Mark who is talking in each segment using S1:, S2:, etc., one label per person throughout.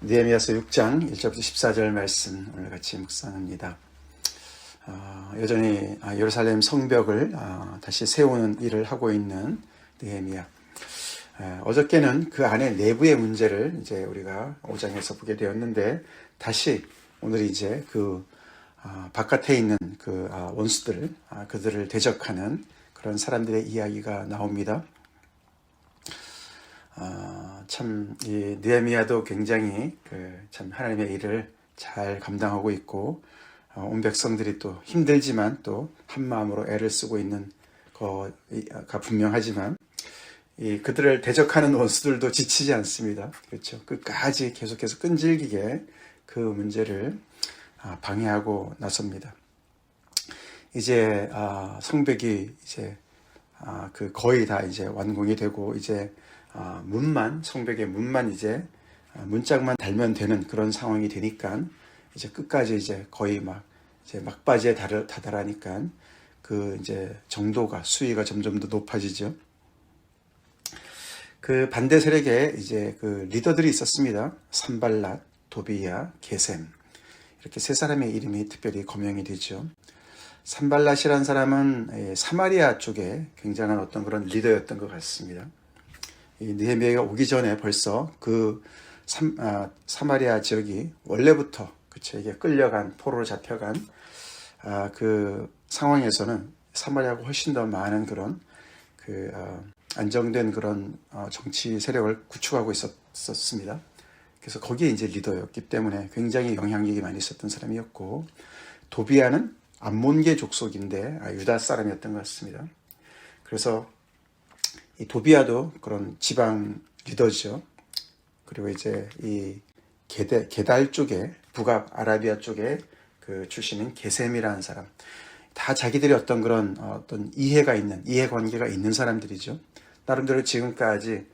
S1: 느헤미야서 6장 1절부터 14절 말씀 오늘 같이 묵상합니다. 여전히 예루살렘 성벽을 다시 세우는 일을 하고 있는 느헤미야. 어저께는 그 안에 내부의 문제를 이제 우리가 5장에서 보게 되었는데, 다시 오늘 이제 그 바깥에 있는 그 원수들, 그들을 대적하는 그런 사람들의 이야기가 나옵니다. 참, 이 느헤미야도 굉장히 참 하나님의 일을 잘 감당하고 있고, 온 백성들이 또 힘들지만 또 한 마음으로 애를 쓰고 있는 거가 분명하지만, 그들을 대적하는 원수들도 지치지 않습니다. 그렇죠. 끝까지 계속해서 끈질기게 그 문제를 방해하고 나섭니다. 이제 성벽이 이제 거의 다 이제 완공이 되고, 이제 성벽의 문만 이제 문짝만 달면 되는 그런 상황이 되니까, 이제 끝까지 이제 거의 이제 막바지에 다다라니까 그 이제 정도가, 수위가 점점 더 높아지죠. 그 반대 세력에 이제 그 리더들이 있었습니다. 산발랏, 도비야, 게셈, 이렇게 세 사람의 이름이 특별히 거명이 되죠. 산발랏이라는 사람은 사마리아 쪽에 굉장한 어떤 그런 리더였던 것 같습니다. 이 느헤미야가 오기 전에 벌써 그 사마리아 지역이 원래부터, 그쵸, 이게 끌려간, 포로로 잡혀간 그 상황에서는 사마리아가 훨씬 더 많은 그런 안정된 그런 정치 세력을 구축하고 있었습니다. 그래서 거기에 이제 리더였기 때문에 굉장히 영향력이 많이 있었던 사람이었고, 도비야는 암몬계 족속인데 유다 사람이었던 것 같습니다. 그래서 이 도비야도 그런 지방 리더죠. 그리고 이제 이 게달 쪽에, 북압 아라비아 쪽에 그 출신인 게셈이라는 사람, 다 자기들이 어떤 그런 어떤 이해관계가 있는 사람들이죠. 나름대로 지금까지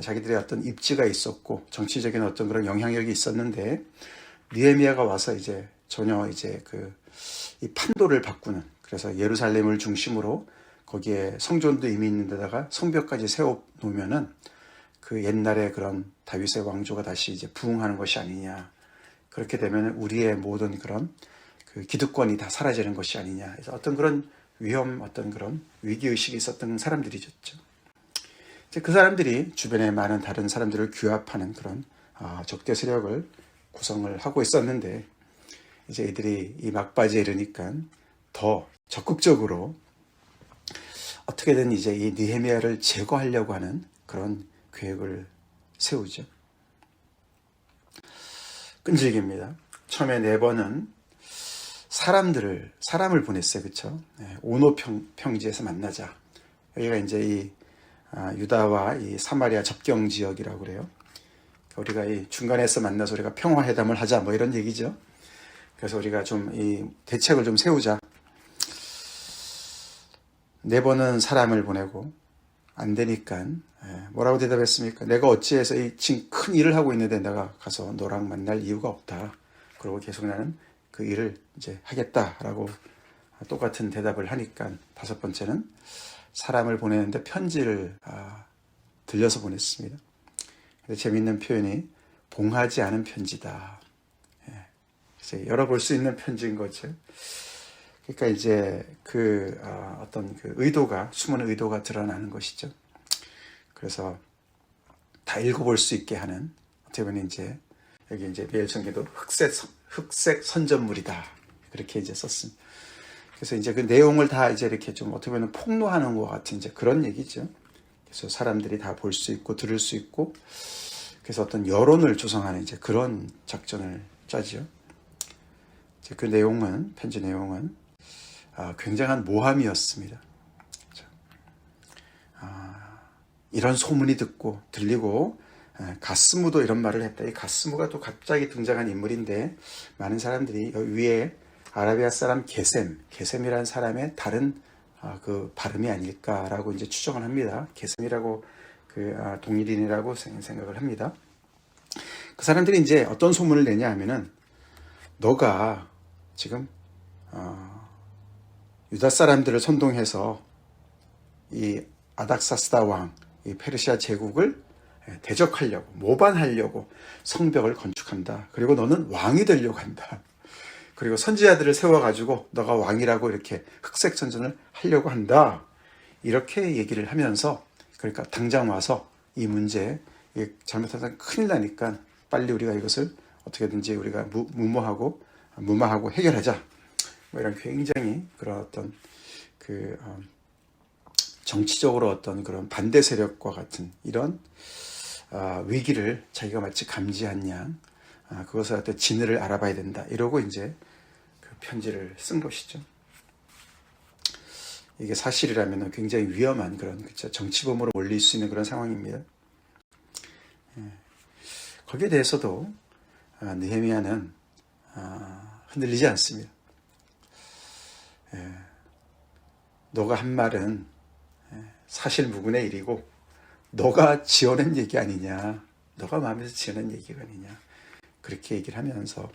S1: 자기들의 어떤 입지가 있었고 정치적인 어떤 그런 영향력이 있었는데, 느헤미야가 와서 이제 전혀 이제 이 판도를 바꾸는, 그래서 예루살렘을 중심으로 거기에 성전도 이미 있는 데다가 성벽까지 세워 놓으면은 그 옛날에 그런 다윗의 왕조가 다시 이제 부흥하는 것이 아니냐. 그렇게 되면 우리의 모든 그런 그 기득권이 다 사라지는 것이 아니냐. 그래서 어떤 그런 어떤 그런 위기의식이 있었던 사람들이었죠. 이제 그 사람들이 주변에 많은 다른 사람들을 규합하는 그런 적대 세력을 구성을 하고 있었는데, 이제 이들이 이 막바지에 이르니까 더 적극적으로 어떻게든 이제 이 느헤미야를 제거하려고 하는 그런 계획을 세우죠. 끈질깁니다. 처음에 4번은 사람을 보냈어요. 그렇죠? 오노 평지에서 만나자. 여기가 이제 이 유다와 이 사마리아 접경 지역이라고 그래요. 우리가 이 중간에서 만나서 우리가 평화회담을 하자, 뭐 이런 얘기죠. 그래서 우리가 좀 이 대책을 좀 세우자. 4번은 사람을 보내고 안 되니까 뭐라고 대답했습니까? 내가 어찌해서 지금 큰 일을 하고 있는데 내가 가서 너랑 만날 이유가 없다. 그리고 계속 나는 그 일을 이제 하겠다라고 똑같은 대답을 하니까, 5번째는 사람을 보내는데 편지를 들려서 보냈습니다. 재미있는 표현이 봉하지 않은 편지다. 그래서 열어볼 수 있는 편지인 거죠. 그러니까 이제 어떤 숨은 의도가 드러나는 것이죠. 그래서 다 읽어볼 수 있게 하는, 어떻게 보면 이제 여기 이제 매일성경도 흑색 선전물이다, 그렇게 이제 썼습니다. 그래서 이제 그 내용을 다 이제 이렇게 좀 어떻게 보면 폭로하는 것 같은 이제 그런 얘기죠. 그래서 사람들이 다 볼 수 있고 들을 수 있고, 그래서 어떤 여론을 조성하는 이제 그런 작전을 짜죠. 이제 그 내용은, 편지 내용은 굉장한 모함이었습니다. 이런 소문이 들리고 가스무도 이런 말을 했다. 이 가스무가 또 갑자기 등장한 인물인데, 많은 사람들이 여기 위에 아라비아 사람 게셈이라는 사람의 다른 그 발음이 아닐까라고 이제 추정을 합니다. 게셈이라고 동일인이라고 생각을 합니다. 그 사람들이 이제 어떤 소문을 내냐 하면은, 너가 지금 유다 사람들을 선동해서 이 아닥사스다 왕, 이 페르시아 제국을 대적하려고, 모반하려고 성벽을 건축한다. 그리고 너는 왕이 되려고 한다. 그리고 선지자들을 세워가지고 너가 왕이라고 이렇게 흑색전전을 하려고 한다. 이렇게 얘기를 하면서, 그러니까 당장 와서 이 문제, 잘못하면 큰일 나니까 빨리 우리가 이것을 어떻게든지 우리가 무마하고 해결하자. 뭐 이런 굉장히 그런 어떤 정치적으로 어떤 그런 반대 세력과 같은 이런 위기를 자기가 마치 감지한 양, 그것을 어떤 진위를 알아봐야 된다. 이러고 이제 그 편지를 쓴 것이죠. 이게 사실이라면 굉장히 위험한 그런, 그렇죠, 정치범으로 몰릴 수 있는 그런 상황입니다. 거기에 대해서도 느헤미야는 흔들리지 않습니다. 너가 한 말은 사실 무근의 일이고 너가 지어낸 얘기 아니냐, 너가 마음에서 지어낸 얘기가 아니냐, 그렇게 얘기를 하면서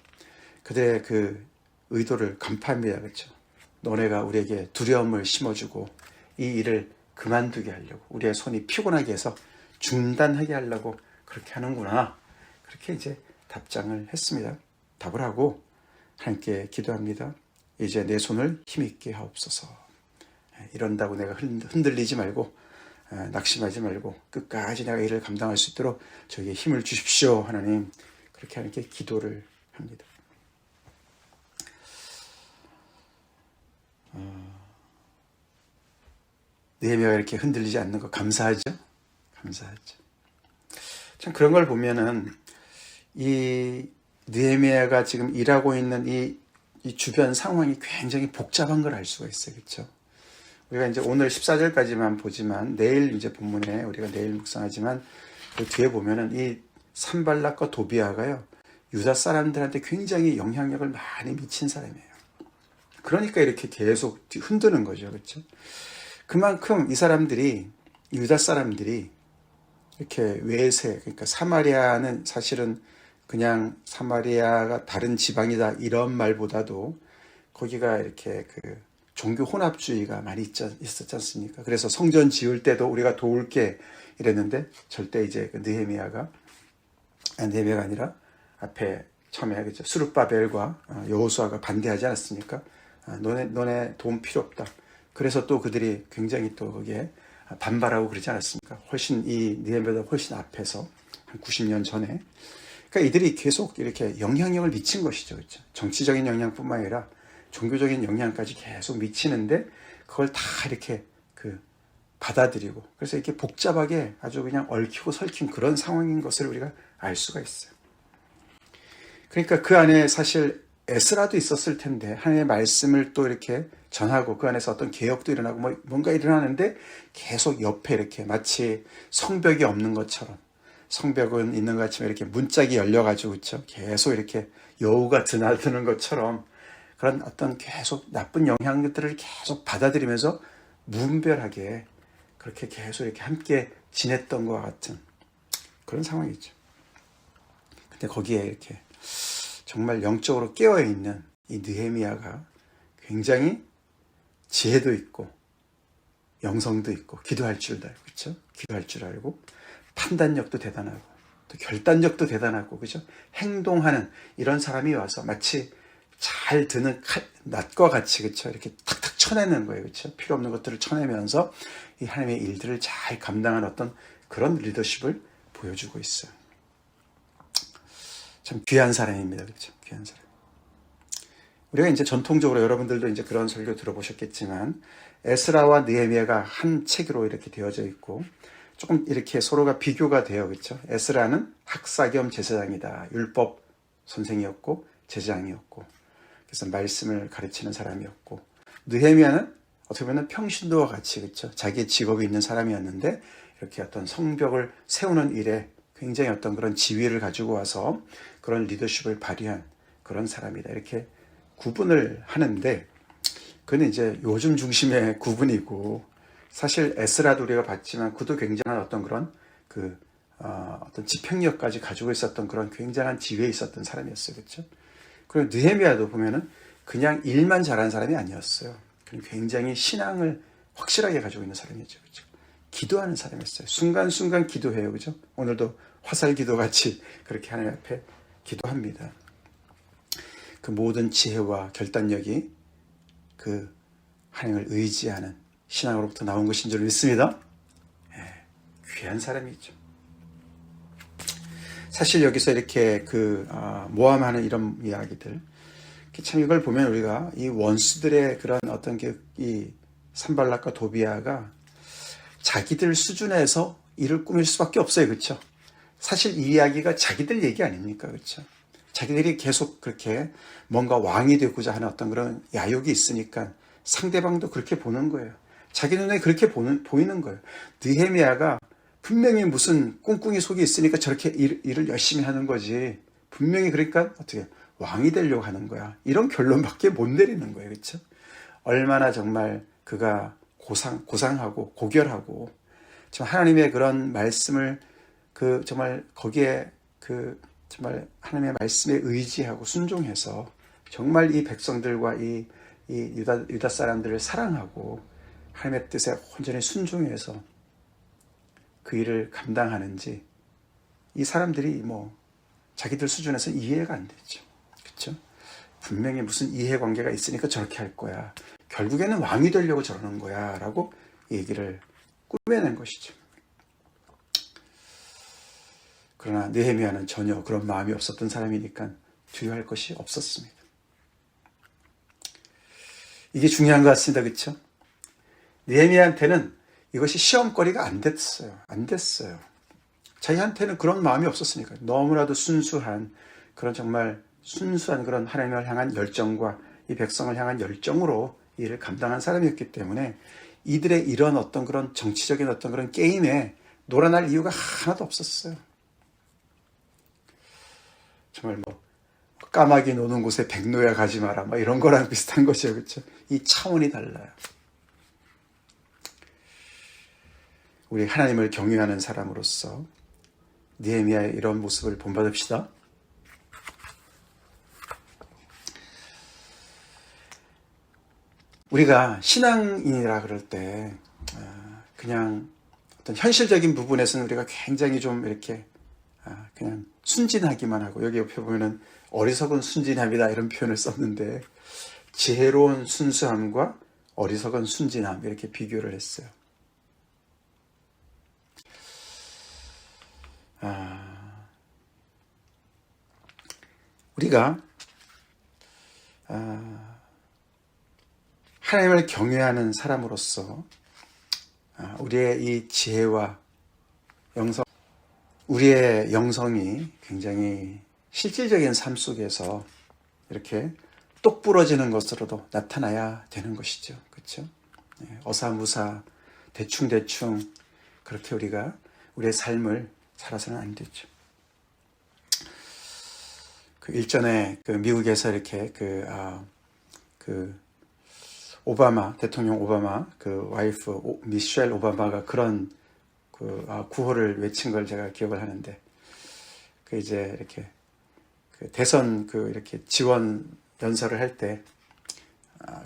S1: 그들의 그 의도를 간파합니다. 그렇죠? 너네가 우리에게 두려움을 심어주고 이 일을 그만두게 하려고, 우리의 손이 피곤하게 해서 중단하게 하려고 그렇게 하는구나. 그렇게 이제 답장을 했습니다. 답을 하고 하나님께 기도합니다. 이제 내 손을 힘있게 하옵소서. 이런다고 내가 흔들리지 말고 낙심하지 말고 끝까지 내가 일을 감당할 수 있도록 저에게 힘을 주십시오, 하나님. 그렇게 하나님께 기도를 합니다. 느헤미야가 이렇게 흔들리지 않는 거 감사하죠? 감사하죠. 참 그런 걸 보면은 이 느헤미야가 지금 일하고 있는 이 주변 상황이 굉장히 복잡한 걸 알 수가 있어요. 그렇죠? 우리가 이제 오늘 14절까지만 보지만 내일 이제 본문에 우리가 내일 묵상하지만 그 뒤에 보면은 이 산발락과 도비아가요, 유다 사람들한테 굉장히 영향력을 많이 미친 사람이에요. 그러니까 이렇게 계속 흔드는 거죠. 그렇죠? 그만큼 이 사람들이, 유다 사람들이 이렇게 외세, 그러니까 사마리아는 사실은 그냥 사마리아가 다른 지방이다 이런 말보다도 거기가 이렇게 그 종교 혼합주의가 많이 있었지 않습니까? 그래서 성전 지을 때도 우리가 도울게 이랬는데 절대 이제 그 느헤미야가 아니라 앞에 처음에 그죠, 스룹바벨과 여호수아가 반대하지 않았습니까? 너네 도움 필요 없다. 그래서 또 그들이 굉장히 또 거기에 반발하고 그러지 않았습니까? 훨씬 이 느헤미야보다 훨씬 앞에서 한 90년 전에. 그러니까 이들이 계속 이렇게 영향력을 미친 것이죠. 그렇죠? 정치적인 영향뿐만 아니라 종교적인 영향까지 계속 미치는데 그걸 다 이렇게 받아들이고, 그래서 이렇게 복잡하게 아주 그냥 얽히고 설킨 그런 상황인 것을 우리가 알 수가 있어요. 그러니까 그 안에 사실 에스라도 있었을 텐데 하나님의 말씀을 또 이렇게 전하고 그 안에서 어떤 개혁도 일어나고 뭔가 일어나는데 계속 옆에 이렇게 마치 성벽이 없는 것처럼, 성벽은 있는 것 같지만 이렇게 문짝이 열려가지고 그렇죠? 계속 이렇게 여우가 드나드는 것처럼 그런 어떤 계속 나쁜 영향들을 계속 받아들이면서 무분별하게 그렇게 계속 이렇게 함께 지냈던 것 같은 그런 상황이죠. 근데 거기에 이렇게 정말 영적으로 깨어있는 이 느헤미야가 굉장히 지혜도 있고 영성도 있고 기도할 줄도 알고, 그렇죠? 기도할 줄 알고 판단력도 대단하고 또 결단력도 대단하고, 그죠? 행동하는 이런 사람이 와서 마치 잘 드는 낫과 같이, 그렇죠? 이렇게 탁탁 쳐내는 거예요, 그렇죠? 필요 없는 것들을 쳐내면서 이 하나님의 일들을 잘 감당하는 어떤 그런 리더십을 보여주고 있어요. 참 귀한 사람입니다, 그렇죠? 귀한 사람. 우리가 이제 전통적으로 여러분들도 이제 그런 설교 들어보셨겠지만 에스라와 느헤미야가 한 책으로 이렇게 되어져 있고 조금 이렇게 서로가 비교가 돼요, 그렇죠? 에스라는 학사 겸 제사장이다. 율법 선생이었고 제사장이었고, 그래서 말씀을 가르치는 사람이었고, 느헤미야는 어떻게 보면 평신도와 같이, 그렇죠? 자기의 직업이 있는 사람이었는데 이렇게 어떤 성벽을 세우는 일에 굉장히 어떤 그런 지위를 가지고 와서 그런 리더십을 발휘한 그런 사람이다. 이렇게 구분을 하는데 그는 이제 요즘 중심의 구분이고, 사실 에스라도 우리가 봤지만 그도 굉장한 어떤 그런 어떤 집행력까지 가지고 있었던 그런 굉장한 지위에 있었던 사람이었어요, 그렇죠? 그리고 느헤미야도 보면은 그냥 일만 잘하는 사람이 아니었어요. 그는 굉장히 신앙을 확실하게 가지고 있는 사람이었죠, 그렇죠? 기도하는 사람이었어요. 순간순간 기도해요. 그죠? 오늘도 화살 기도 같이 그렇게 하나님 앞에 기도합니다. 그 모든 지혜와 결단력이 그 하나님을 의지하는 신앙으로부터 나온 것인 줄 믿습니다. 귀한 사람이죠. 사실 여기서 이렇게 모함하는 이런 이야기들, 참 이걸 보면 우리가 이 원수들의 그런 어떤 이 산발락과 도비아가 자기들 수준에서 일을 꾸밀 수밖에 없어요. 그렇죠? 사실 이 이야기가 자기들 얘기 아닙니까? 그렇죠? 자기들이 계속 그렇게 뭔가 왕이 되고자 하는 어떤 그런 야욕이 있으니까 상대방도 그렇게 보는 거예요. 자기 눈에 그렇게 보이는 거예요. 느헤미야가 분명히 무슨 꿍꿍이 속에 있으니까 저렇게 일을 열심히 하는 거지. 분명히 그러니까 어떻게 왕이 되려고 하는 거야. 이런 결론밖에 못 내리는 거예요. 그렇죠? 얼마나 정말 그가 고상하고 고결하고 정말 하나님의 그런 말씀을 정말 거기에 정말 하나님의 말씀에 의지하고 순종해서 정말 이 백성들과 이 유다 사람들을 사랑하고 하나님의 뜻에 온전히 순종해서 그 일을 감당하는지 이 사람들이 자기들 수준에서 이해가 안 되죠. 그렇죠? 분명히 무슨 이해관계가 있으니까 저렇게 할 거야. 결국에는 왕이 되려고 저러는 거야 라고 얘기를 꾸며낸 것이죠. 그러나 느헤미야는 전혀 그런 마음이 없었던 사람이니까 두려워할 것이 없었습니다. 이게 중요한 것 같습니다. 그렇죠? 느헤미야한테는 이것이 시험거리가 안 됐어요. 자기한테는 그런 마음이 없었으니까. 너무나도 순수한 그런 하나님을 향한 열정과 이 백성을 향한 열정으로 이 일을 감당한 사람이었기 때문에 이들의 이런 어떤 그런 정치적인 어떤 그런 게임에 놀아날 이유가 하나도 없었어요. 정말 까마귀 노는 곳에 백로야 가지 마라 이런 거랑 비슷한 거죠. 그렇죠? 이 차원이 달라요. 우리 하나님을 경외하는 사람으로서 느헤미야의 이런 모습을 본받읍시다. 우리가 신앙인이라 그럴 때 그냥 어떤 현실적인 부분에서는 우리가 굉장히 좀 이렇게 그냥 순진하기만 하고, 여기 옆에 보면은 어리석은 순진함이다 이런 표현을 썼는데 지혜로운 순수함과 어리석은 순진함 이렇게 비교를 했어요. 우리가 하나님을 경외하는 사람으로서 우리의 이 지혜와 우리의 영성이 굉장히 실질적인 삶 속에서 이렇게 똑부러지는 것으로도 나타나야 되는 것이죠. 그렇죠? 어사무사 대충 그렇게 우리가 우리의 삶을 살아서는 안 되죠. 일전에 미국에서 이렇게 대통령 오바마 와이프 미셸 오바마가 그런 구호를 외친 걸 제가 기억을 하는데, 이제 이렇게 대선 이렇게 지원 연설을 할 때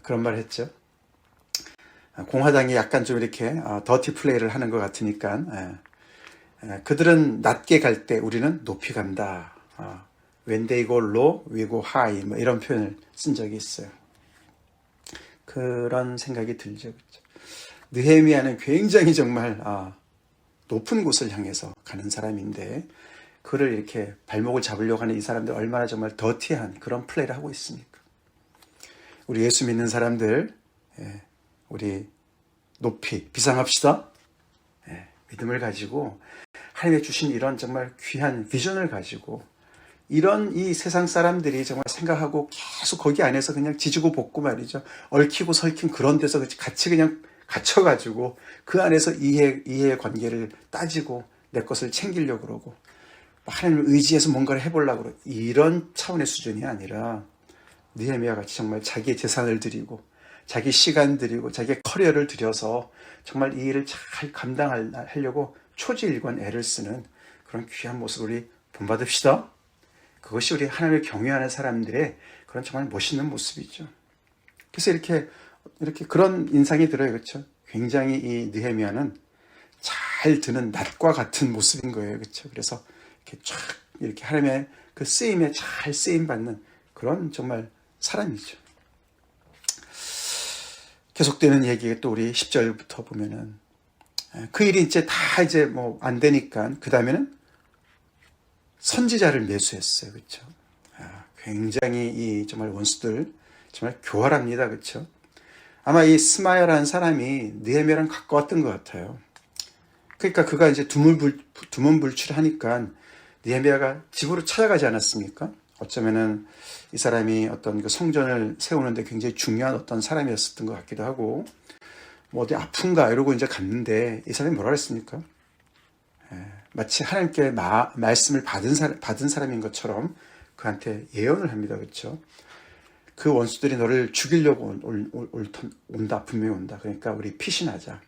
S1: 그런 말을 했죠. 공화당이 약간 좀 이렇게 더티 플레이를 하는 것 같으니까 그들은 낮게 갈 때 우리는 높이 간다. When they go low, we go high. 이런 표현을 쓴 적이 있어요. 그런 생각이 들죠. 그렇죠? 느헤미야는 굉장히 정말 높은 곳을 향해서 가는 사람인데, 그를 이렇게 발목을 잡으려고 하는 이 사람들 얼마나 정말 더티한 그런 플레이를 하고 있습니까? 우리 예수 믿는 사람들, 우리 높이 비상합시다. 믿음을 가지고 하나님의 주신 이런 정말 귀한 비전을 가지고 이런 이 세상 사람들이 정말 생각하고 계속 거기 안에서 그냥 지지고 볶고 말이죠. 얽히고 설킨 그런 데서 같이 그냥 갇혀가지고 그 안에서 이해의 관계를 따지고 내 것을 챙기려고 그러고 하나님을 의지해서 뭔가를 해보려고 그러고 이런 차원의 수준이 아니라 느헤미야 같이 정말 자기의 재산을 드리고 자기 시간 드리고 자기의 커리어를 들여서 정말 이 일을 잘 감당하려고 초지일관 애를 쓰는 그런 귀한 모습을 우리 본받읍시다. 그것이 우리 하나님을 경외하는 사람들의 그런 정말 멋있는 모습이죠. 그래서 이렇게 그런 인상이 들어요. 그렇죠? 굉장히 이 느헤미야는 잘 드는 낫과 같은 모습인 거예요. 그렇죠? 그래서 이렇게 쫙 이렇게 하나님의 그 쓰임에 잘 쓰임 받는 그런 정말 사람이죠. 계속되는 얘기가 또 우리 10절부터 보면은 그 일이 이제 다 이제 뭐 안 되니까 그 다음에는 선지자를 매수했어요. 그렇죠? 굉장히 이 정말 원수들 정말 교활합니다. 그렇죠? 아마 이 스마야라는 사람이 느헤미야랑 가까웠던 것 같아요. 그러니까 그가 이제 두문불출하니까 느헤미야가 집으로 찾아가지 않았습니까? 어쩌면은 이 사람이 어떤 그 성전을 세우는데 굉장히 중요한 어떤 사람이었던 것 같기도 하고, 뭐 어디 아픈가 이러고 이제 갔는데 이 사람이 뭐라 그랬습니까? 마치 하나님께 말씀을 받은 사람인 것처럼 그한테 예언을 합니다. 그렇죠? 그 원수들이 너를 죽이려고 온다. 분명히 온다. 그러니까 우리 피신하자.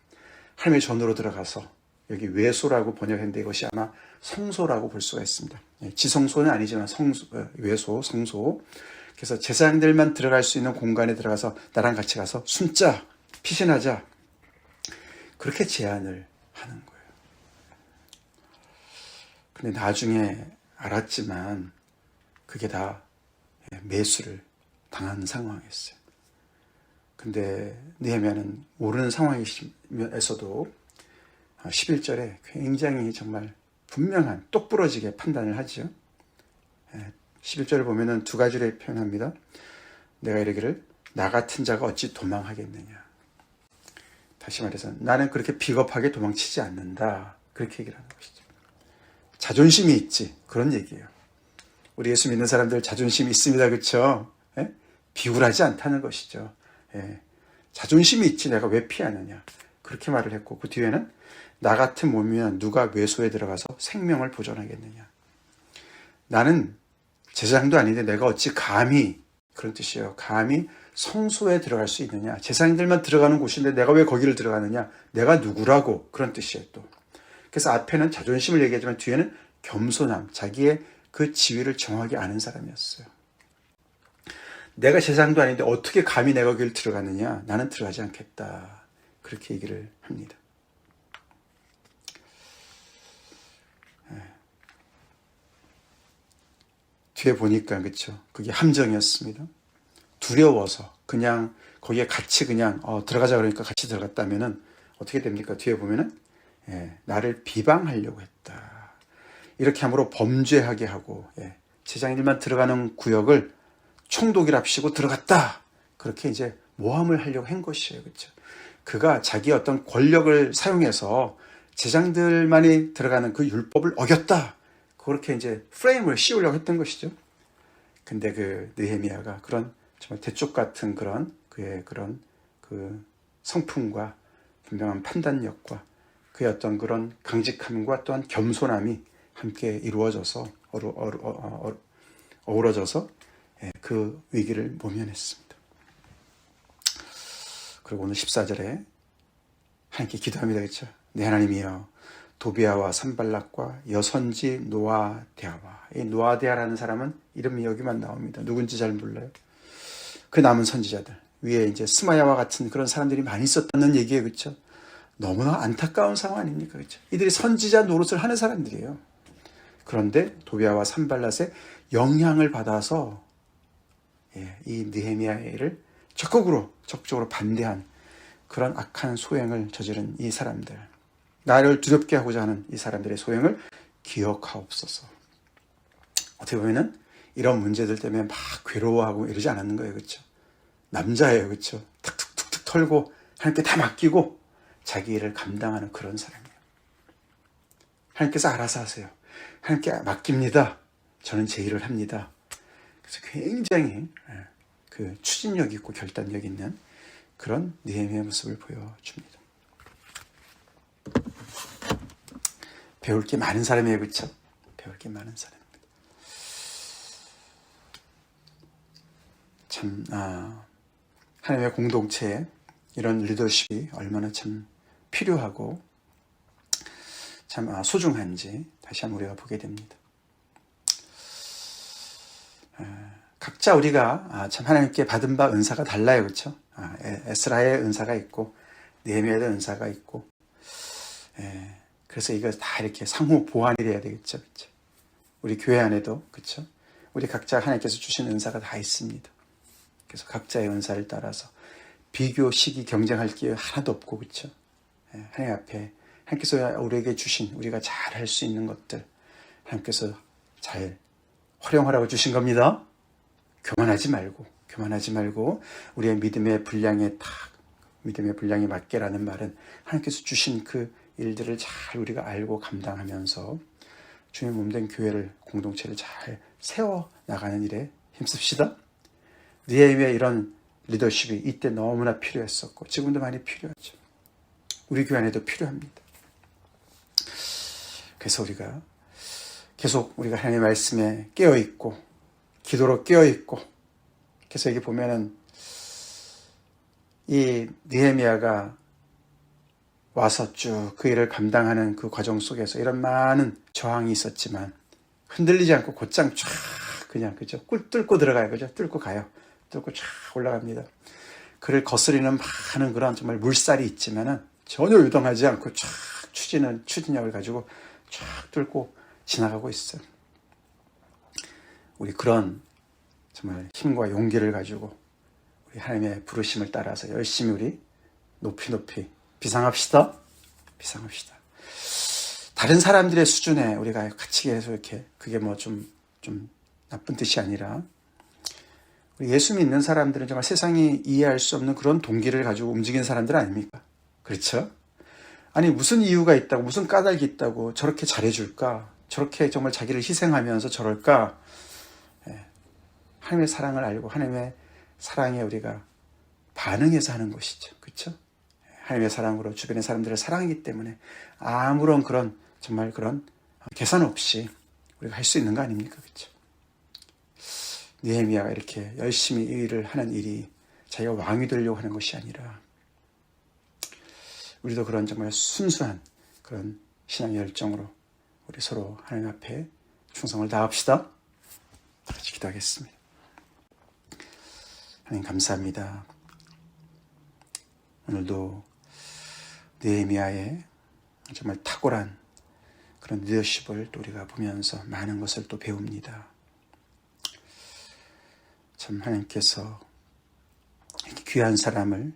S1: 하나님의 전으로 들어가서, 여기 외소라고 번역했는데 이것이 아마 성소라고 볼 수가 있습니다. 지성소는 아니지만 외소, 성소. 그래서 제사장들만 들어갈 수 있는 공간에 들어가서 나랑 같이 가서 숨자, 피신하자. 그렇게 제안을 하는 거예요. 근데 나중에 알았지만 그게 다 매수를 당하는 상황이었어요. 근데 느헤미야는 모르는 상황에서도 11절에 굉장히 정말 분명한 똑부러지게 판단을 하죠. 11절을 보면은 두 가지를 표현합니다. 내가 이르기를 나 같은 자가 어찌 도망하겠느냐. 다시 말해서 나는 그렇게 비겁하게 도망치지 않는다. 그렇게 얘기를 하는 것이죠. 자존심이 있지. 그런 얘기예요. 우리 예수 믿는 사람들 자존심이 있습니다. 그렇죠? 비굴하지 않다는 것이죠. 자존심이 있지 내가 왜 피하느냐. 그렇게 말을 했고 그 뒤에는 나 같은 몸이면 누가 외소에 들어가서 생명을 보존하겠느냐. 나는 제사장도 아닌데 내가 어찌 감히, 그런 뜻이에요. 감히 성소에 들어갈 수 있느냐. 제사장들만 들어가는 곳인데 내가 왜 거기를 들어가느냐. 내가 누구라고. 그런 뜻이에요 또. 그래서 앞에는 자존심을 얘기하지만 뒤에는 겸손함, 자기의 그 지위를 정확히 아는 사람이었어요. 내가 제사장도 아닌데 어떻게 감히 내가 거기를 들어가느냐. 나는 들어가지 않겠다. 그렇게 얘기를 합니다. 뒤에 보니까 그렇죠. 그게 함정이었습니다. 두려워서 그냥 거기에 같이 그냥 들어가자 그러니까 같이 들어갔다면은 어떻게 됩니까? 뒤에 보면은 나를 비방하려고 했다. 이렇게 함으로 범죄하게 하고 제사장들만 들어가는 구역을 총독이랍시고 들어갔다. 그렇게 이제 모함을 하려고 한 것이에요. 그렇죠? 그가 자기 어떤 권력을 사용해서 제사장들만이 들어가는 그 율법을 어겼다. 그렇게 이제 프레임을 씌우려고 했던 것이죠. 근데 그 느헤미야가 그런 정말 대쪽 같은 그의 그런 그 성품과 분명한 판단력과 그의 어떤 그런 강직함과 또한 겸손함이 함께 이루어져서 어우러져서 그 위기를 모면했습니다. 그리고 오늘 14절에 하나님께 기도합니다. 그렇죠? 내 하나님이여 도비아와 산발락과 여선지 노아데아와, 이 노아데아라는 사람은 이름이 여기만 나옵니다. 누군지 잘 몰라요. 그 남은 선지자들 위에 이제 스마야와 같은 그런 사람들이 많이 있었다는 얘기예요. 그렇죠? 너무나 안타까운 상황 아닙니까? 그렇죠? 이들이 선지자 노릇을 하는 사람들이에요. 그런데 도비아와 산발랏의 영향을 받아서 이 느헤미야의 일을 적극적으로 반대한 그런 악한 소행을 저지른 이 사람들, 나를 두렵게 하고자 하는 이 사람들의 소행을 기억하옵소서. 어떻게 보면은 이런 문제들 때문에 막 괴로워하고 이러지 않았는 거예요. 그렇죠? 남자예요. 그렇죠? 툭툭툭툭 털고 하나님께 다 맡기고 자기 일을 감당하는 그런 사람이에요. 하나님께서 알아서 하세요. 하나님께 맡깁니다. 저는 제 일을 합니다. 그래서 굉장히 그 추진력 있고 결단력 있는 그런 느헤미야의 모습을 보여줍니다. 배울 게 많은 사람이에요. 그렇죠? 배울 게 많은 사람입니다. 참 하나님의 공동체에 이런 리더십이 얼마나 참 필요하고 참 소중한지 다시 한번 우리가 보게 됩니다. 각자 우리가 참 하나님께 받은 바 은사가 달라요. 그렇죠? 에스라의 은사가 있고 느헤미야의 은사가 있고 그래서 이거 다 이렇게 상호 보완이 돼야 되겠죠. 그렇죠? 우리 교회 안에도 그렇죠? 우리 각자 하나님께서 주신 은사가 다 있습니다. 그래서 각자의 은사를 따라서 비교, 시기, 경쟁할 게 하나도 없고 그렇죠? 하나님 앞에 하나님께서 우리에게 주신 우리가 잘 할 수 있는 것들 하나님께서 잘 활용하라고 주신 겁니다. 교만하지 말고 우리의 믿음의 분량에 맞게라는 말은 하나님께서 주신 그 일들을 잘 우리가 알고 감당하면서 주님의 몸된 교회를 공동체를 잘 세워나가는 일에 힘씁시다. 느헤미야의 이런 리더십이 이때 너무나 필요했었고 지금도 많이 필요하죠. 우리 교회 안에도 필요합니다. 그래서 우리가 계속 우리가 하나님의 말씀에 깨어있고 기도로 깨어있고 그래서 여기 보면은 이 느헤미야가 와서 쭉 그 일을 감당하는 그 과정 속에서 이런 많은 저항이 있었지만 흔들리지 않고 곧장 쫙 그냥 그죠? 꿀 뚫고 들어가요. 그죠? 뚫고 가요. 뚫고 쫙 올라갑니다. 그를 거스리는 많은 그런 정말 물살이 있지만은 전혀 유동하지 않고 쫙 추진력을 가지고 쫙 뚫고 지나가고 있어요. 우리 그런 정말 힘과 용기를 가지고 우리 하나님의 부르심을 따라서 열심히 우리 높이 비상합시다. 다른 사람들의 수준에 우리가 같이 계속 이렇게 그게 뭐 좀 나쁜 뜻이 아니라 우리 예수 믿는 사람들은 정말 세상이 이해할 수 없는 그런 동기를 가지고 움직이는 사람들 아닙니까? 그렇죠? 아니 무슨 이유가 있다고 무슨 까닭이 있다고 저렇게 잘해줄까? 저렇게 정말 자기를 희생하면서 저럴까? 하나님의 사랑을 알고 하나님의 사랑에 우리가 반응해서 하는 것이죠. 그렇죠? 하나님의 사랑으로 주변의 사람들을 사랑하기 때문에 아무런 그런 정말 그런 계산 없이 우리가 할 수 있는 거 아닙니까? 그렇죠? 느헤미야가 이렇게 열심히 이 일을 하는 일이 자기가 왕이 되려고 하는 것이 아니라 우리도 그런 정말 순수한 그런 신앙의 열정으로 우리 서로 하나님 앞에 충성을 다합시다. 같이 기도하겠습니다. 하나님 감사합니다. 오늘도 느헤미야의 정말 탁월한 그런 리더십을 또 우리가 보면서 많은 것을 또 배웁니다. 참 하나님께서 이렇게 귀한 사람을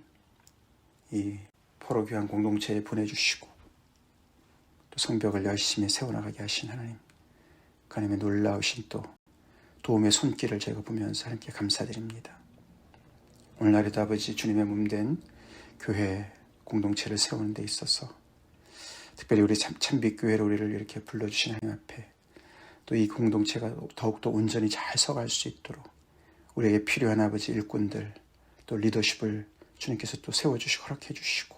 S1: 이 포로 귀한 공동체에 보내주시고 또 성벽을 열심히 세워나가게 하신 하나님, 그 하나님의 놀라우신 또 도움의 손길을 제가 보면서 하나님께 감사드립니다. 오늘날에도 아버지 주님의 몸된 교회 공동체를 세우는 데 있어서 특별히 우리 참빛교회로 우리를 이렇게 불러주신 하나님 앞에 또 이 공동체가 더욱더 온전히 잘 서갈 수 있도록 우리에게 필요한 아버지 일꾼들 또 리더십을 주님께서 또 세워주시고 허락해 주시고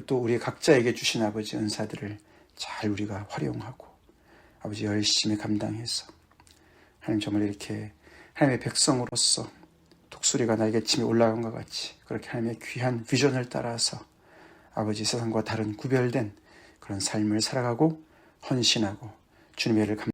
S1: 또 우리 각자에게 주신 아버지 은사들을 잘 우리가 활용하고 아버지 열심히 감당해서 하나님 정말 이렇게 하나님의 백성으로서 독수리가 날개침에 올라간 것 같이 그렇게 하나님의 귀한 비전을 따라서 아버지 세상과 다른 구별된 그런 삶을 살아가고 헌신하고 주님의 일을